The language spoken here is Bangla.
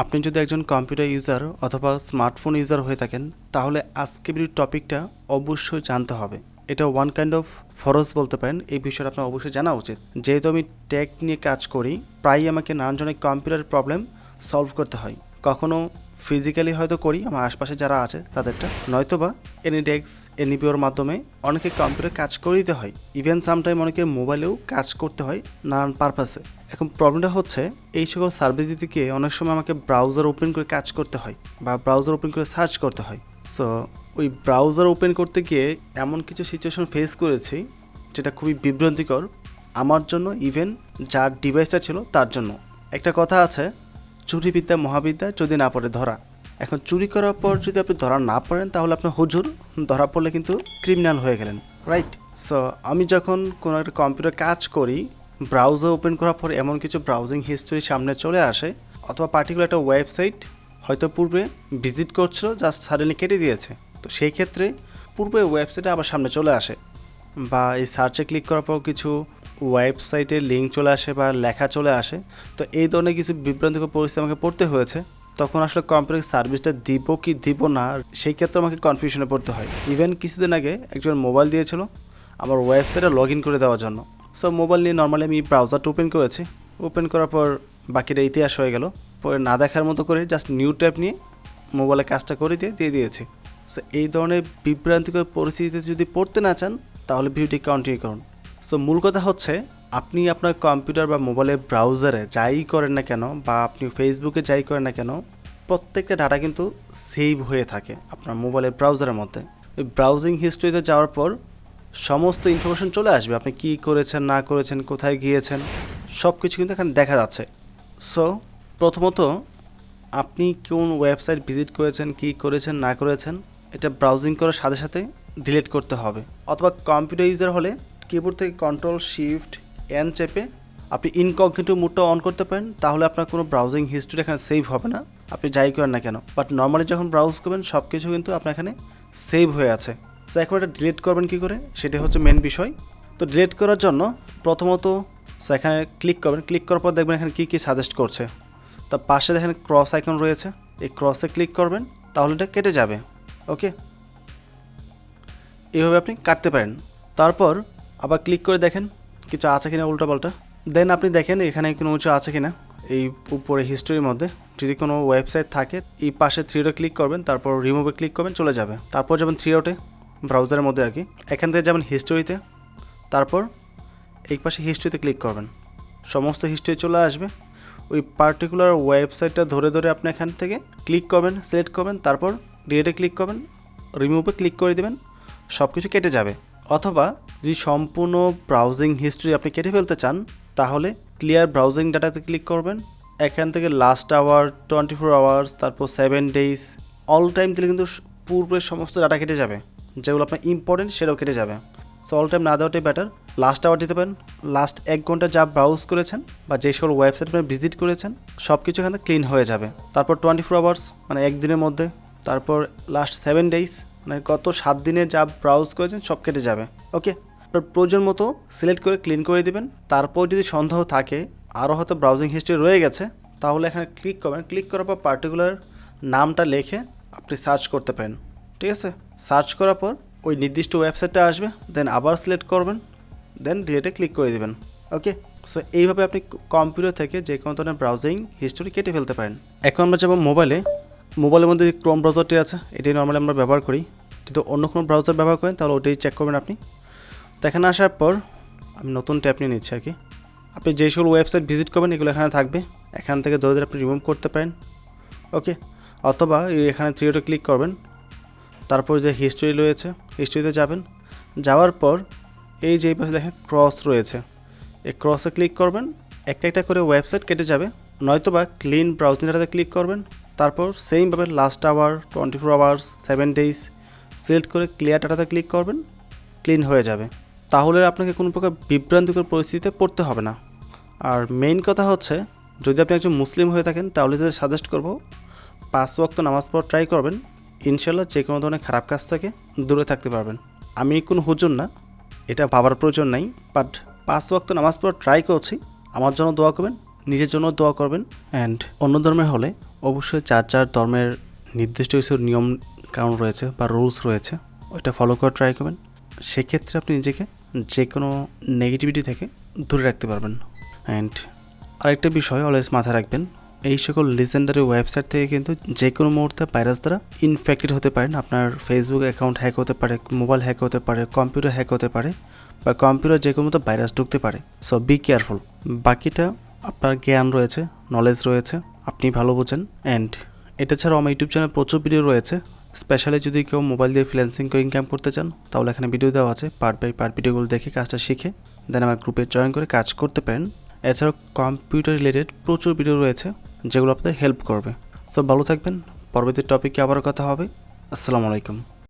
আপনি যদি একজন কম্পিউটার ইউজার অথবা স্মার্টফোন ইউজার হয়ে থাকেন তাহলে আজকের টপিকটা অবশ্যই জানতে হবে। এটা ওয়ান কাইন্ড অফ ফরজ বলতে পারেন। এই বিষয়টা আপনার অবশ্যই জানা উচিত। যেহেতু আমি টেক নিয়ে কাজ করি, প্রায়ই আমাকে নানান জনের কম্পিউটার প্রবলেম সলভ করতে হয়। কখনো ফিজিক্যালি হয়তো করি আমার আশপাশে যারা আছে তাদেরটা, নয়তোবা এনি ডেস্ক এনিপিওর মাধ্যমে অনেকে কম্পিউটার কাজ করে দিতে হয়। ইভেন সামটাইম অনেকে মোবাইলেও কাজ করতে হয় নানান পারপাসে। এখন প্রবলেমটা হচ্ছে এই সকল সার্ভিস দিতে গিয়ে অনেক সময় আমাকে ব্রাউজার ওপেন করে কাজ করতে হয় বা ব্রাউজার ওপেন করে সার্চ করতে হয়। সো ওই ব্রাউজার ওপেন করতে গিয়ে এমন কিছু সিচুয়েশন ফেস করেছি যেটা খুবই বিভ্রান্তিকর আমার জন্য, ইভেন যার ডিভাইসটা ছিল তার জন্য। একটা কথা আছে, চুরি বিদ্যা মহাবিদ্যা যদি না পড়ে ধরা। এখন চুরি করার পর যদি আপনি ধরা না পড়েন তাহলে আপনার হুজুর, ধরা পড়লে কিন্তু ক্রিমিনাল হয়ে গেলেন, রাইট? সো আমি যখন কোনো একটা কম্পিউটার কাজ করি, ব্রাউজার ওপেন করার পর এমন কিছু ব্রাউজিং হিস্ট্রি সামনে চলে আসে, অথবা পার্টিকুলার একটা ওয়েবসাইট হয়তো পূর্বে ভিজিট করছিল, জাস্ট সাডেনলি কেটে দিয়েছে, তো সেই ক্ষেত্রে পূর্বে ওয়েবসাইটে আবার সামনে চলে আসে, বা এই সার্চে ক্লিক করার পর কিছু ওয়েবসাইটের লিঙ্ক চলে আসে বা লেখা চলে আসে। তো এই ধরনের কিছু বিভ্রান্তিকর পরিস্থিতি আমাকে পড়তে হয়েছে। তখন আসলে কম্পিউটার সার্ভিসটা দিব কি দিব না, সেই ক্ষেত্রে আমাকে কনফিউশনে পড়তে হয়। ইভেন কিছুদিন আগে একজন মোবাইল দিয়েছিল আমার ওয়েবসাইটে লগ ইন করে দেওয়ার জন্য। সো মোবাইল নিয়ে নর্মালি আমি ব্রাউজারটা ওপেন করেছি, ওপেন করার পর বাকিটা ইতিহাস হয়ে গেল। পরে না দেখার মতো করে জাস্ট নিউ ট্যাব নিয়ে মোবাইলে কাজটা করে দিয়ে দিয়েছি। সো এই ধরনের বিভ্রান্তিকর পরিস্থিতিতে যদি পড়তে না চান তাহলে ভিডিওটি কন্টিনিউ করুন। সো মূল কথা হচ্ছে, আপনি আপনার কম্পিউটার বা মোবাইলের ব্রাউজারে যাই করেন না কেন, বা আপনি ফেসবুকে যাই করেন না কেন, প্রত্যেকটা ডাটা কিন্তু সেভ হয়ে থাকে আপনার মোবাইলের ব্রাউজারের মধ্যে। ওই ব্রাউজিং হিস্ট্রিতে যাওয়ার পর সমস্ত ইনফরমেশন চলে আসবে, আপনি কী করেছেন না করেছেন, কোথায় গিয়েছেন, সব কিছু কিন্তু এখানে দেখা যাচ্ছে। সো প্রথমত আপনি কোন ওয়েবসাইট ভিজিট করেছেন, কী করেছেন না করেছেন, এটা ব্রাউজিং করার সাথে সাথে ডিলিট করতে হবে। অথবা কম্পিউটার ইউজার হলে কিবোর্ড থেকে Ctrl+Shift+N চেপে আপনি ইনকগনিটো মোডটা অন করতে পারেন, তাহলে আপনার কোনো ব্রাউজিং হিস্ট্রি এখানে সেভ হবে না, আপনি যাই করেন না কেন। বাট নর্মালি যখন ব্রাউজ করবেন সব কিছু কিন্তু আপনার এখানে সেভ হয়ে আছে। সো এখন এটা ডিলিট করবেন কী করে, সেটা হচ্ছে মেন বিষয়। তো ডিলিট করার জন্য প্রথমত এখানে ক্লিক করবেন, ক্লিক করার পর দেখবেন এখানে কী কী সাজেস্ট করছে। তার পাশে দেখেন ক্রস আইকন রয়েছে, এই ক্রসে ক্লিক করবেন, তাহলে এটা কেটে যাবে। ওকে, এইভাবে আপনি কাটতে পারেন। তারপর আবার ক্লিক করে দেখেন কিছু আছে কিনা উল্টাপাল্টা, দেন আপনি দেখেন এখানে কোনো কিছু আছে কিনা। এই উপরে হিস্ট্রির মধ্যে যদি কোনো ওয়েবসাইট থাকে, এই পাশে থ্রি ডটে ক্লিক করবেন, তারপর রিমুভে ক্লিক করবেন, চলে যাবে। তারপর যাবেন থ্রি ডটে ব্রাউজারের মধ্যে আর কি, এখান থেকে যাবেন হিস্ট্রিতে, তারপর এই পাশে হিস্ট্রিতে ক্লিক করবেন, সমস্ত হিস্ট্রি চলে আসবে। ওই পার্টিকুলার ওয়েবসাইটটা ধরে ধরে আপনি এখান থেকে ক্লিক করবেন, সিলেক্ট করবেন, তারপর ডিলিটে ক্লিক করবেন, রিমুভে ক্লিক করে দেবেন, সব কিছু কেটে যাবে। অথবা যদি সম্পূর্ণ ব্রাউজিং হিস্ট্রি আপনি কেটে ফেলতে চান, তাহলে ক্লিয়ার ব্রাউজিং ডাটাতে ক্লিক করবেন, এখান থেকে লাস্ট আওয়ার, 24 আওয়ার্স, তারপর 7 ডেজ, অল টাইম দিলে কিন্তু পূর্বের সমস্ত ডাটা কেটে যাবে, যেগুলো আপনার ইম্পর্টেন্ট সেটাও কেটে যাবে। সো অল টাইম না দেওয়াটাই বেটার। লাস্ট আওয়ার দিতে পারেন, লাস্ট 1 ঘন্টা যা ব্রাউজ করেছেন বা যে সকল ওয়েবসাইট আপনি ভিজিট করেছেন সব কিছু এখানে ক্লিন হয়ে যাবে। তারপর 24 আওয়ার্স মানে একদিনের মধ্যে, তারপর লাস্ট 7 ডেজ মানে গত 7 দিনে যা ব্রাউজ করেছেন সব কেটে যাবে। ওকে, প্রয়োজন মতো সিলেক্ট করে ক্লিন করে দিবেন। তারপর যদি সন্দেহ থাকে আরও হয়তো ব্রাউজিং হিস্ট্রি রয়ে গেছে, তাহলে এখানে ক্লিক করবেন, ক্লিক করার পর পার্টিকুলার নামটা লিখে আপনি সার্চ করতে পারেন। ঠিক আছে, সার্চ করার পর ওই নির্দিষ্ট ওয়েবসাইটটা আসবে, দেন আবার সিলেক্ট করবেন, দেন ডিলিটে ক্লিক করে দেবেন। ওকে, সো এইভাবে আপনি কম্পিউটার থেকে যে কোনো ধরনের ব্রাউজিং হিস্ট্রি কেটে ফেলতে পারেন। এখন আমরা যাবো মোবাইলের মধ্যে ক্রোম ব্রাউজারটি আছে, এটাই নর্মালি আমরা ব্যবহার করি। যদি অন্য কোনো ব্রাউজার ব্যবহার করেন তাহলে ওটাই চেক করবেন আপনি। তো এখানে আসার পর আমি নতুন ট্যাব নিয়ে নিচ্ছি আর কি। আপনি যে সকল ওয়েবসাইট ভিজিট করবেন এগুলো এখানে থাকবে, এখান থেকে ধরে ধরে আপনি রিমুভ করতে পারেন। ওকে, অথবা এখানে থ্রি ডটে ক্লিক করবেন, তারপর যে হিস্ট্রি রয়েছে হিস্ট্রিতে যাবেন, যাওয়ার পর এই যে পাশে দেখেন ক্রস রয়েছে, এই ক্রসে ক্লিক করবেন, একটা একটা করে ওয়েবসাইট কেটে যাবে। নয়তোবা ক্লিন ব্রাউজিং ডাটাতে ক্লিক করবেন, তারপর সেমভাবে last hour, 24 hours, 7 days select করে ক্লিয়ার ডাটাতে ক্লিক করবেন, ক্লিন হয়ে যাবে। তাহলে আপনাকে কোনো প্রকার বিভ্রান্তিকর পরিস্থিতিতে পড়তে হবে না। আর মেইন কথা হচ্ছে, যদি আপনি একজন মুসলিম হয়ে থাকেন তাহলে যদি সাজেস্ট করব 5 ওয়াক্ত নামাজ পড়া ট্রাই করবেন, ইনশাল্লাহ যে কোনো ধরনের খারাপ কাজ থেকে দূরে থাকতে পারবেন। আমি কোনো হুজুর না, এটা ভাবার প্রয়োজন নাই, বাট 5 ওয়াক্ত নামাজ পড়া ট্রাই করছি, আমার জন্য দোয়া করবেন, নিজের জন্য দোয়া করবেন। অ্যান্ড অন্য ধর্মের হলে অবশ্যই যার ধর্মের নির্দিষ্ট কিছু নিয়ম কানুন রয়েছে বা রুলস রয়েছে, ওইটা ফলো করে ট্রাই করবেন। সেক্ষেত্রে আপনি নিজেকে যে কোনো নেগেটিভিটি থেকে দূরে রাখতে পারবেন। অ্যান্ড আরেকটা বিষয় অলওয়েজ মাথায় রাখবেন, এই সকল লিজেন্ডারি ওয়েবসাইট থেকে কিন্তু যে কোনো মুহূর্তে ভাইরাস দ্বারা ইনফেক্টেড হতে পারেন। আপনার ফেসবুক অ্যাকাউন্ট হ্যাক হতে পারে, মোবাইল হ্যাক হতে পারে, কম্পিউটার হ্যাক হতে পারে, বা কম্পিউটার যে কোনো মতো ভাইরাস ঢুকতে পারে। So be careful. বাকিটা আপনার জ্ঞান রয়েছে, নলেজ রয়েছে, আপনি ভালো বোঝেন। অ্যান্ড এটা ছাড়াও আমার ইউটিউব চ্যানেলে প্রচুর ভিডিও রয়েছে। স্পেশালি যদি কেউ মোবাইল দিয়ে ফ্রিল্যান্সিং করে ইনকাম করতে চান, তাহলে এখানে ভিডিও দেওয়া আছে। পার্ট বাই পার্ট ভিডিওগুলো দেখে কাজটা শিখে দেন আমার গ্রুপে জয়েন করে কাজ করতে পারেন। এছাড়াও কম্পিউটার রিলেটেড প্রচুর ভিডিও রয়েছে যেগুলো আপনাদের হেল্প করবে। সো ভালো থাকবেন, পরবর্তী টপিকে আবার কথা হবে। আসসালামু আলাইকুম।